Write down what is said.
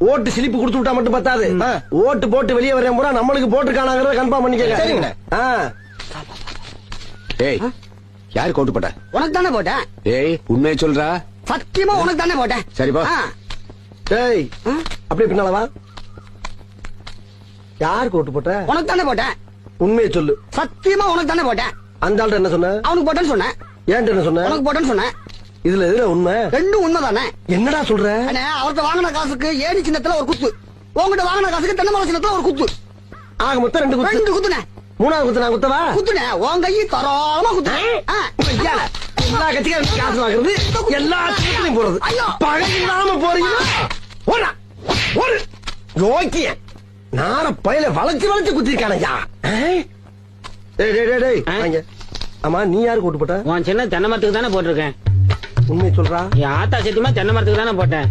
ஓட்டு சிலிப்பு கொடுத்து விட்டா மட்டும் பத்தாது. ஓட்டு போட்டு வெளியே வரேன் பூரா நம்மளுக்கு போட்டுருக்கானாங்கிறத கன்ஃபார்ம் பண்ணிக்க. சரிங்க. ஏய், யாருக்கு ஓட்டு போட்ட? உனக்கு தானே போட்டேன். ஏய், உண்மையை சொல்றா. சத்தியமா உனக்கு தானே போட்டேன். சரிப்பா. ஏய், அப்படியே பின்னால வா. யாருக்கு ஓட்டு போட்ட? உனக்கு தானே போட்டேன். உண்மையை சொல்லு. சத்தியமா உனக்கு தானே போட்டேன். அந்த ஆள்கிட்ட என்ன சொன்ன? அவனுக்கு போட்டேன்னு சொன்னேன். ஏன்ட்டு என்ன சொன்ன? உனக்கு போட்டேன்னு சொன்னேன். இதுல எதுல உண்மை? ரெண்டும் உண்மைதானே. என்னடா சொல்ற? அவர்கிட்ட வாங்கின காசுக்கு ஏடி சின்னத்துல ஒரு குத்து, உங்ககிட்ட வாங்கின காசுக்கு தென்னமலை சின்னத்துல ஒரு குத்து. ஆக மொத்தம் 2 குத்து. 2 குத்துனே. மூணாவது குத்து நான் குத்தவா? குத்துனே. உன் கையை தரோளமா குத்துனே. எல்லா கட்சிக்காரும் காசு வாங்குறது, எல்லா கட்சிகளையும் போறது. பகை இல்லாம போறீங்க. ஓடா ஒரு யோக்கிய நார பயில வளைச்சு வளைச்சு குத்திருக்கானையா. ஆமா, நீ யாருக்கு ஓட்டு போட்ட? உன் சின்ன தென்னை மரத்துக்கு தானே போட்டிருக்கேன். உண்மை சொல்றா? என் ஆத்தா சத்தியமா தென்னை மரத்துக்கு தானே போட்டேன்.